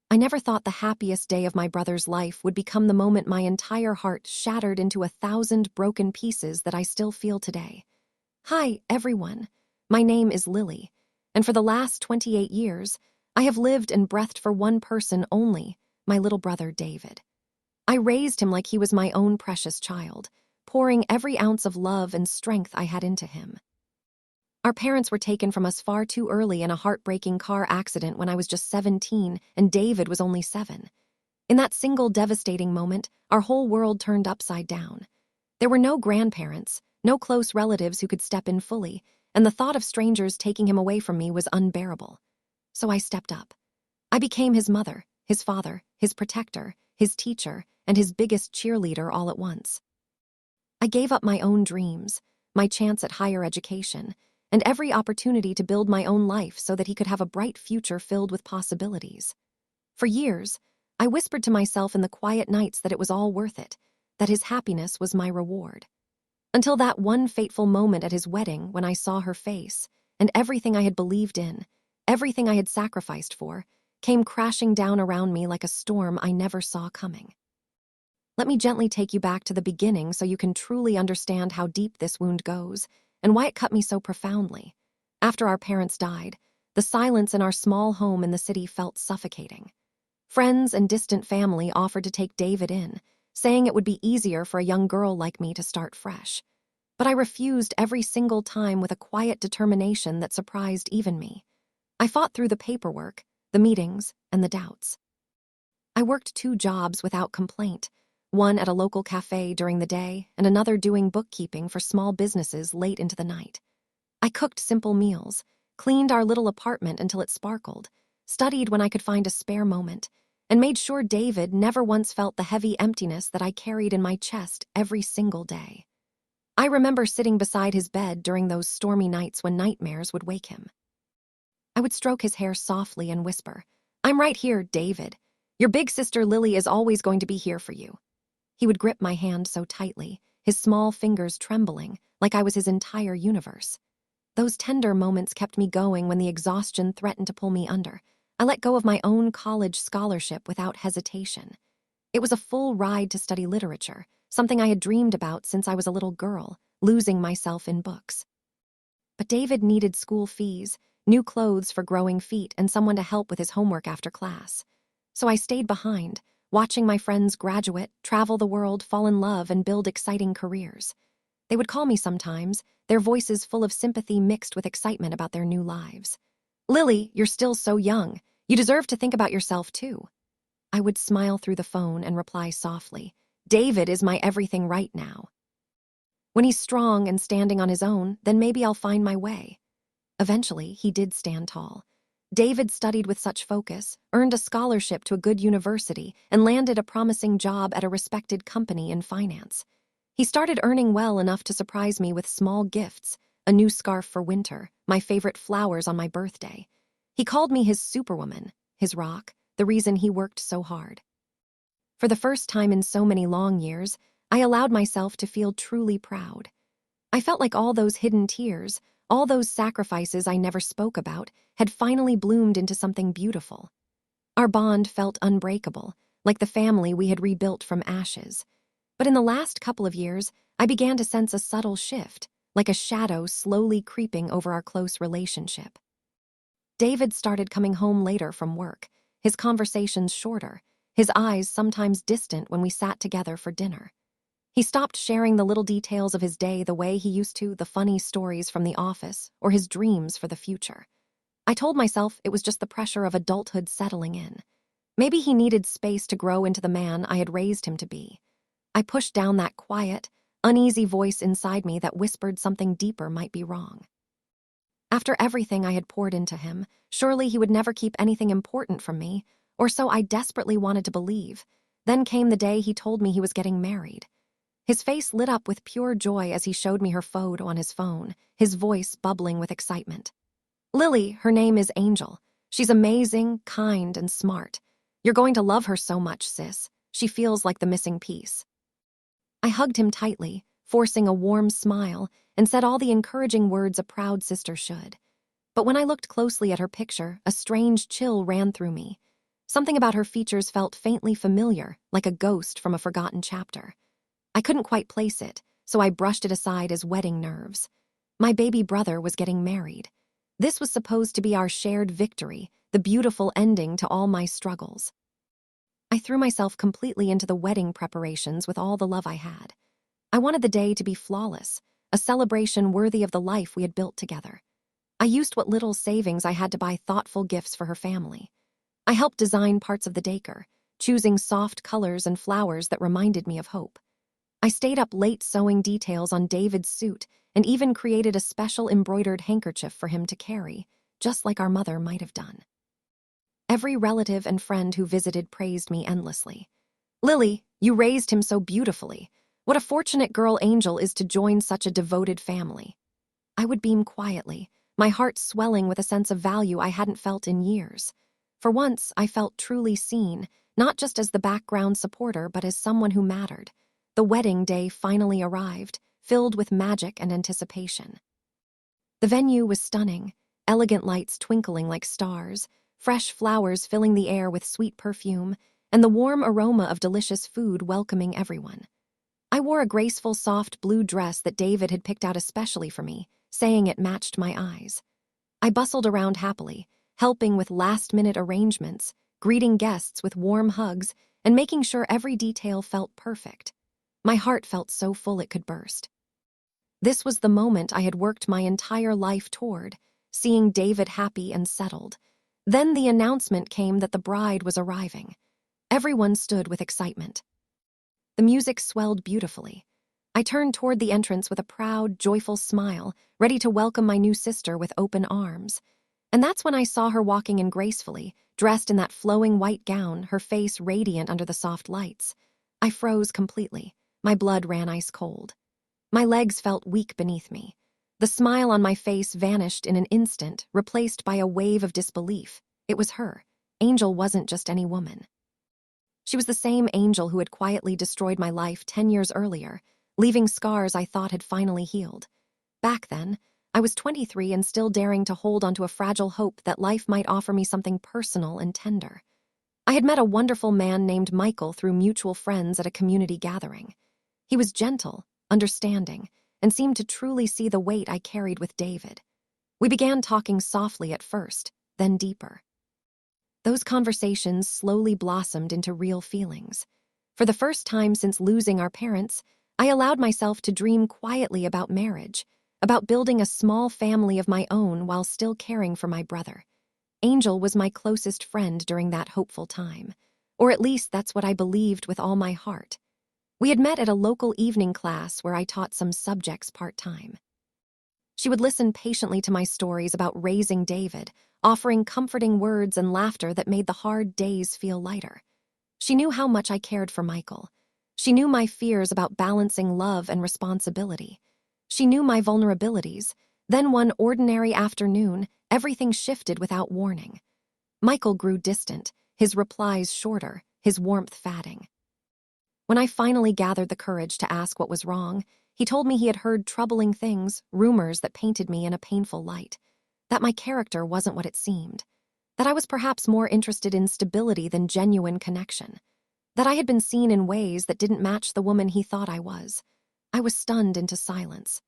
I never thought the happiest day of my brother's life would become the moment my entire heart shattered into 1,000 broken pieces that I still feel today. Hi, everyone. My name is Lily, and for the last 28 years, I have lived and breathed for one person only, my little brother David. I raised him like he was my own precious child, pouring every ounce of love and strength I had into him. Our parents were taken from us far too early in a heartbreaking car accident when I was just 17 and David was only 7. In that single devastating moment, our whole world turned upside down. There were no grandparents, no close relatives who could step in fully, and the thought of strangers taking him away from me was unbearable. So I stepped up. I became his mother, his father, his protector, his teacher, and his biggest cheerleader all at once. I gave up my own dreams, my chance at higher education, and every opportunity to build my own life so that he could have a bright future filled with possibilities. For years, I whispered to myself in the quiet nights that it was all worth it, that his happiness was my reward. Until that one fateful moment at his wedding when I saw her face, and everything I had believed in, everything I had sacrificed for, came crashing down around me like a storm I never saw coming. Let me gently take you back to the beginning so you can truly understand how deep this wound goes and why it cut me so profoundly. After our parents died, the silence in our small home in the city felt suffocating. Friends and distant family offered to take David in, saying it would be easier for a young girl like me to start fresh. But I refused every single time with a quiet determination that surprised even me. I fought through the paperwork, the meetings, and the doubts. I worked 2 jobs without complaint, one at a local cafe during the day and another doing bookkeeping for small businesses late into the night. I cooked simple meals, cleaned our little apartment until it sparkled, studied when I could find a spare moment, and made sure David never once felt the heavy emptiness that I carried in my chest every single day. I remember sitting beside his bed during those stormy nights when nightmares would wake him. I would stroke his hair softly and whisper, "I'm right here, David. Your big sister Lily is always going to be here for you." He would grip my hand so tightly, his small fingers trembling, like I was his entire universe. Those tender moments kept me going when the exhaustion threatened to pull me under. I let go of my own college scholarship without hesitation. It was a full ride to study literature, something I had dreamed about since I was a little girl, losing myself in books. But David needed school fees, new clothes for growing feet, and someone to help with his homework after class. So I stayed behind, watching my friends graduate, travel the world, fall in love, and build exciting careers. They would call me sometimes, their voices full of sympathy mixed with excitement about their new lives. "Lily, you're still so young. You deserve to think about yourself, too." I would smile through the phone and reply softly, "David is my everything right now. When he's strong and standing on his own, then maybe I'll find my way." Eventually, he did stand tall. David studied with such focus, earned a scholarship to a good university, and landed a promising job at a respected company in finance. He started earning well enough to surprise me with small gifts, a new scarf for winter, my favorite flowers on my birthday. He called me his superwoman, his rock, the reason he worked so hard. For the first time in so many long years, I allowed myself to feel truly proud. I felt like all those hidden tears, all those sacrifices I never spoke about, had finally bloomed into something beautiful. Our bond felt unbreakable, like the family we had rebuilt from ashes. But in the last couple of years, I began to sense a subtle shift, like a shadow slowly creeping over our close relationship. David started coming home later from work, his conversations shorter, his eyes sometimes distant when we sat together for dinner. He stopped sharing the little details of his day the way he used to, the funny stories from the office, or his dreams for the future. I told myself it was just the pressure of adulthood settling in. Maybe he needed space to grow into the man I had raised him to be. I pushed down that quiet, uneasy voice inside me that whispered something deeper might be wrong. After everything I had poured into him, surely he would never keep anything important from me, or so I desperately wanted to believe. Then came the day he told me he was getting married. His face lit up with pure joy as he showed me her photo on his phone, his voice bubbling with excitement. "Lily, her name is Angel. She's amazing, kind, and smart. You're going to love her so much, sis. She feels like the missing piece." I hugged him tightly, forcing a warm smile, and said all the encouraging words a proud sister should. But when I looked closely at her picture, a strange chill ran through me. Something about her features felt faintly familiar, like a ghost from a forgotten chapter. I couldn't quite place it, so I brushed it aside as wedding nerves. My baby brother was getting married. This was supposed to be our shared victory, the beautiful ending to all my struggles. I threw myself completely into the wedding preparations with all the love I had. I wanted the day to be flawless, a celebration worthy of the life we had built together. I used what little savings I had to buy thoughtful gifts for her family. I helped design parts of the decor, choosing soft colors and flowers that reminded me of hope. I stayed up late sewing details on David's suit and even created a special embroidered handkerchief for him to carry, just like our mother might have done. Every relative and friend who visited praised me endlessly. "Lily, you raised him so beautifully. What a fortunate girl Angel is to join such a devoted family." I would beam quietly, my heart swelling with a sense of value I hadn't felt in years. For once, I felt truly seen, not just as the background supporter, but as someone who mattered. The wedding day finally arrived, filled with magic and anticipation. The venue was stunning, elegant lights twinkling like stars, fresh flowers filling the air with sweet perfume, and the warm aroma of delicious food welcoming everyone. I wore a graceful, soft blue dress that David had picked out especially for me, saying it matched my eyes. I bustled around happily, helping with last-minute arrangements, greeting guests with warm hugs, and making sure every detail felt perfect. My heart felt so full it could burst. This was the moment I had worked my entire life toward, seeing David happy and settled. Then the announcement came that the bride was arriving. Everyone stood with excitement. The music swelled beautifully. I turned toward the entrance with a proud, joyful smile, ready to welcome my new sister with open arms. And that's when I saw her walking in gracefully, dressed in that flowing white gown, her face radiant under the soft lights. I froze completely. My blood ran ice cold. My legs felt weak beneath me. The smile on my face vanished in an instant, replaced by a wave of disbelief. It was her. Angel wasn't just any woman. She was the same Angel who had quietly destroyed my life 10 years earlier, leaving scars I thought had finally healed. Back then, I was 23 and still daring to hold onto a fragile hope that life might offer me something personal and tender. I had met a wonderful man named Michael through mutual friends at a community gathering. He was gentle, understanding, and seemed to truly see the weight I carried with David. We began talking softly at first, then deeper. Those conversations slowly blossomed into real feelings. For the first time since losing our parents, I allowed myself to dream quietly about marriage, about building a small family of my own while still caring for my brother. Angel was my closest friend during that hopeful time, or at least that's what I believed with all my heart. We had met at a local evening class where I taught some subjects part-time. She would listen patiently to my stories about raising David, offering comforting words and laughter that made the hard days feel lighter. She knew how much I cared for Michael. She knew my fears about balancing love and responsibility. She knew my vulnerabilities. Then one ordinary afternoon, everything shifted without warning. Michael grew distant, his replies shorter, his warmth fading. When I finally gathered the courage to ask what was wrong, he told me he had heard troubling things, rumors that painted me in a painful light, that my character wasn't what it seemed, that I was perhaps more interested in stability than genuine connection, that I had been seen in ways that didn't match the woman he thought I was. I was stunned into silence.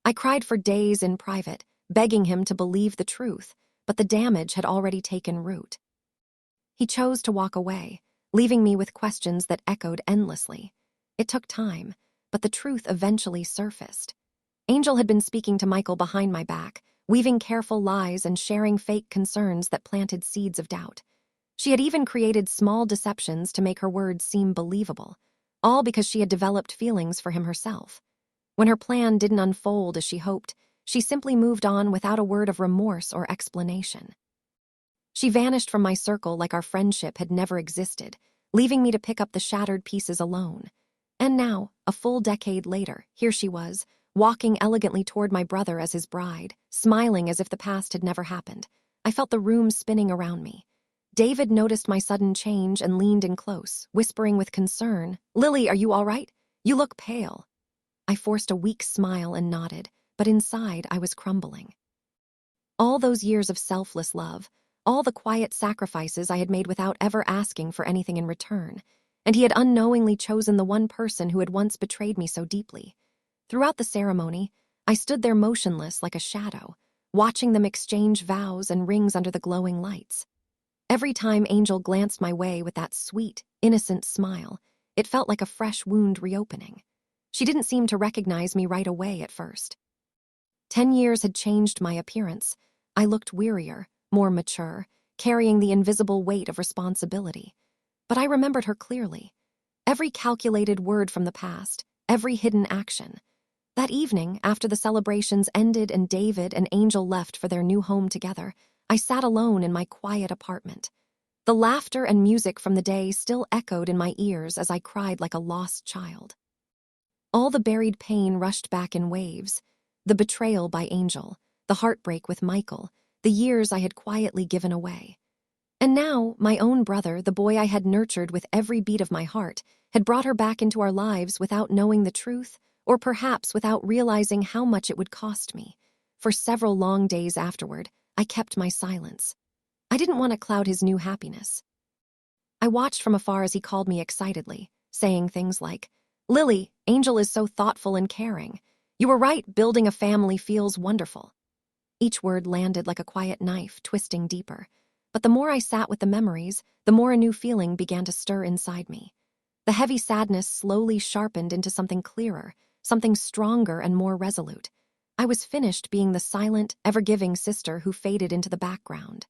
I cried for days in private, begging him to believe the truth, but the damage had already taken root. He chose to walk away, leaving me with questions that echoed endlessly. It took time, but the truth eventually surfaced. Angel had been speaking to Michael behind my back, weaving careful lies and sharing fake concerns that planted seeds of doubt. She had even created small deceptions to make her words seem believable, all because she had developed feelings for him herself. When her plan didn't unfold as she hoped, she simply moved on without a word of remorse or explanation. She vanished from my circle like our friendship had never existed, leaving me to pick up the shattered pieces alone. And now, a full decade later, here she was, walking elegantly toward my brother as his bride, smiling as if the past had never happened. I felt the room spinning around me. David noticed my sudden change and leaned in close, whispering with concern, "Lily, are you all right? You look pale." I forced a weak smile and nodded, but inside I was crumbling. All those years of selfless love, all the quiet sacrifices I had made without ever asking for anything in return, and he had unknowingly chosen the one person who had once betrayed me so deeply. Throughout the ceremony, I stood there motionless like a shadow, watching them exchange vows and rings under the glowing lights. Every time Angel glanced my way with that sweet, innocent smile, it felt like a fresh wound reopening. She didn't seem to recognize me right away at first. 10 years had changed my appearance. I looked wearier, more mature, carrying the invisible weight of responsibility. But I remembered her clearly. Every calculated word from the past, every hidden action. That evening, after the celebrations ended and David and Angel left for their new home together, I sat alone in my quiet apartment. The laughter and music from the day still echoed in my ears as I cried like a lost child. All the buried pain rushed back in waves. The betrayal by Angel, the heartbreak with Michael, the years I had quietly given away. And now, my own brother, the boy I had nurtured with every beat of my heart, had brought her back into our lives without knowing the truth, or perhaps without realizing how much it would cost me. For several long days afterward, I kept my silence. I didn't want to cloud his new happiness. I watched from afar as he called me excitedly, saying things like, "Lily, Angel is so thoughtful and caring. You were right, building a family feels wonderful." Each word landed like a quiet knife, twisting deeper. But the more I sat with the memories, the more a new feeling began to stir inside me. The heavy sadness slowly sharpened into something clearer, something stronger and more resolute. I was finished being the silent, ever-giving sister who faded into the background.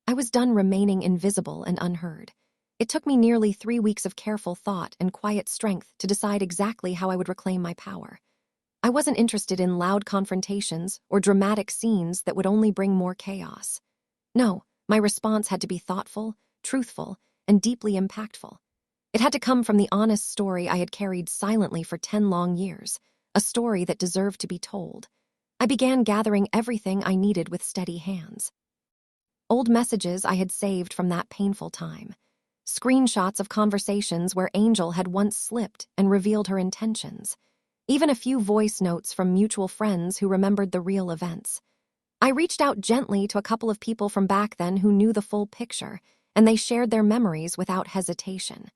I was done remaining invisible and unheard. It took me nearly 3 weeks of careful thought and quiet strength to decide exactly how I would reclaim my power. I wasn't interested in loud confrontations or dramatic scenes that would only bring more chaos. No, my response had to be thoughtful, truthful, and deeply impactful. It had to come from the honest story I had carried silently for 10 long years, a story that deserved to be told. I began gathering everything I needed with steady hands. Old messages I had saved from that painful time. Screenshots of conversations where Angel had once slipped and revealed her intentions. Even a few voice notes from mutual friends who remembered the real events. I reached out gently to a couple of people from back then who knew the full picture, and they shared their memories without hesitation.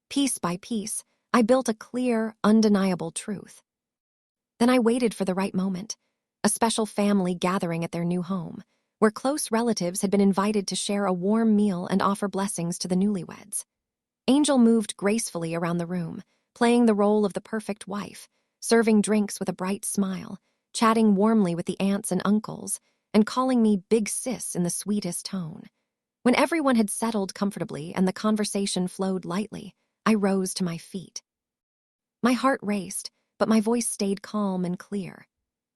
Piece by piece, I built a clear, undeniable truth. Then I waited for the right moment, a special family gathering at their new home, where close relatives had been invited to share a warm meal and offer blessings to the newlyweds. Angel moved gracefully around the room, playing the role of the perfect wife, serving drinks with a bright smile, chatting warmly with the aunts and uncles, and calling me Big Sis in the sweetest tone. When everyone had settled comfortably and the conversation flowed lightly, I rose to my feet. My heart raced, but my voice stayed calm and clear.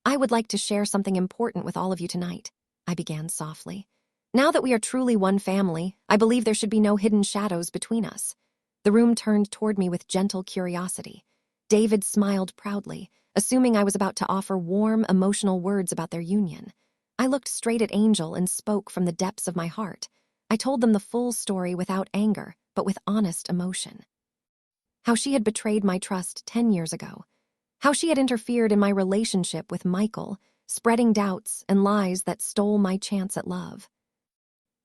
"I would like to share something important with all of you tonight," I began softly. "Now that we are truly one family, I believe there should be no hidden shadows between us." The room turned toward me with gentle curiosity. David smiled proudly, assuming I was about to offer warm, emotional words about their union. I looked straight at Angel and spoke from the depths of my heart. I told them the full story without anger, but with honest emotion. How she had betrayed my trust 10 years ago. How she had interfered in my relationship with Michael, spreading doubts and lies that stole my chance at love.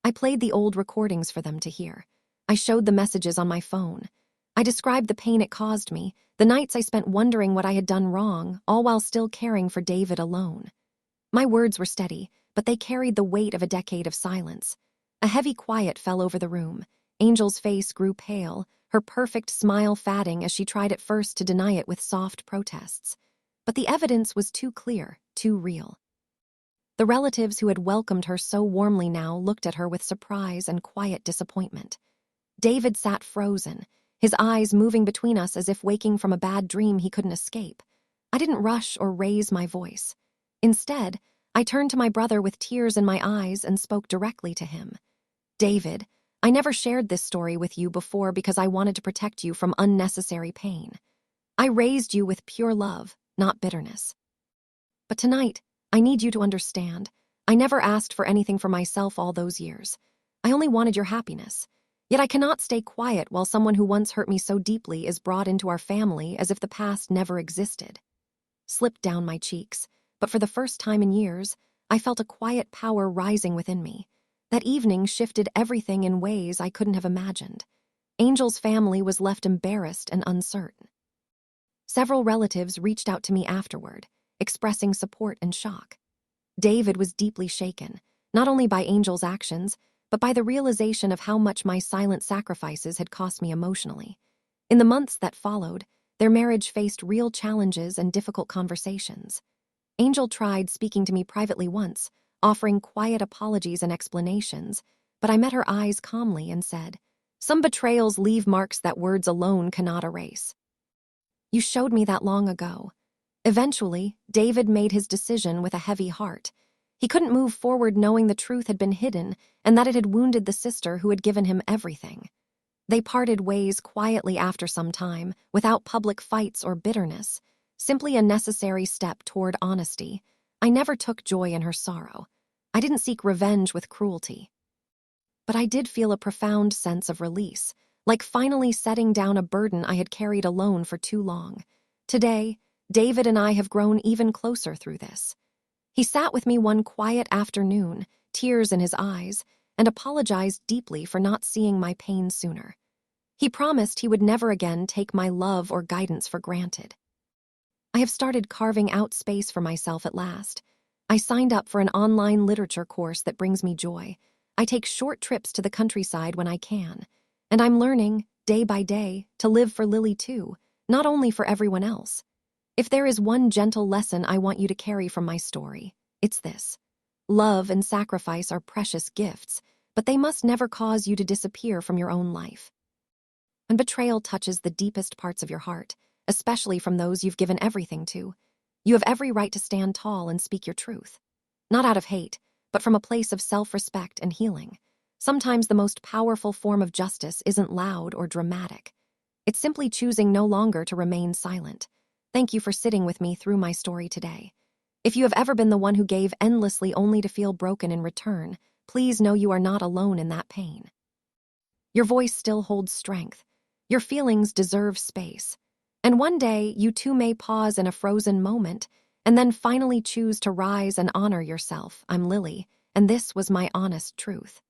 I played the old recordings for them to hear. I showed the messages on my phone. I described the pain it caused me, the nights I spent wondering what I had done wrong, all while still caring for David alone. My words were steady, but they carried the weight of a decade of silence. A heavy quiet fell over the room. Angel's face grew pale, her perfect smile fading as she tried at first to deny it with soft protests. But the evidence was too clear, too real. The relatives who had welcomed her so warmly now looked at her with surprise and quiet disappointment. David sat frozen, his eyes moving between us as if waking from a bad dream he couldn't escape. I didn't rush or raise my voice. Instead, I turned to my brother with tears in my eyes and spoke directly to him. "David, I never shared this story with you before because I wanted to protect you from unnecessary pain. I raised you with pure love, not bitterness. But tonight, I need you to understand. I never asked for anything for myself all those years. I only wanted your happiness. Yet I cannot stay quiet while someone who once hurt me so deeply is brought into our family as if the past never existed." Slipped down my cheeks, but for the first time in years, I felt a quiet power rising within me. That evening shifted everything in ways I couldn't have imagined. Angel's family was left embarrassed and uncertain. Several relatives reached out to me afterward, expressing support and shock. David was deeply shaken, not only by Angel's actions, but by the realization of how much my silent sacrifices had cost me emotionally. In the months that followed, their marriage faced real challenges and difficult conversations. Angel tried speaking to me privately once, offering quiet apologies and explanations, but I met her eyes calmly and said, "Some betrayals leave marks that words alone cannot erase. You showed me that long ago." Eventually, David made his decision with a heavy heart. He couldn't move forward knowing the truth had been hidden and that it had wounded the sister who had given him everything. They parted ways quietly after some time, without public fights or bitterness, simply a necessary step toward honesty. I never took joy in her sorrow. I didn't seek revenge with cruelty. But I did feel a profound sense of release, like finally setting down a burden I had carried alone for too long. Today, David and I have grown even closer through this. He sat with me one quiet afternoon, tears in his eyes, and apologized deeply for not seeing my pain sooner. He promised he would never again take my love or guidance for granted. I have started carving out space for myself at last. I signed up for an online literature course that brings me joy. I take short trips to the countryside when I can. And I'm learning, day by day, to live for Lily too, not only for everyone else. If there is one gentle lesson I want you to carry from my story, it's this. Love and sacrifice are precious gifts, but they must never cause you to disappear from your own life. When betrayal touches the deepest parts of your heart, especially from those you've given everything to, you have every right to stand tall and speak your truth. Not out of hate, but from a place of self-respect and healing. Sometimes the most powerful form of justice isn't loud or dramatic. It's simply choosing no longer to remain silent. Thank you for sitting with me through my story today. If you have ever been the one who gave endlessly only to feel broken in return, please know you are not alone in that pain. Your voice still holds strength. Your feelings deserve space. And one day, you too may pause in a frozen moment and then finally choose to rise and honor yourself. I'm Lily, and this was my honest truth.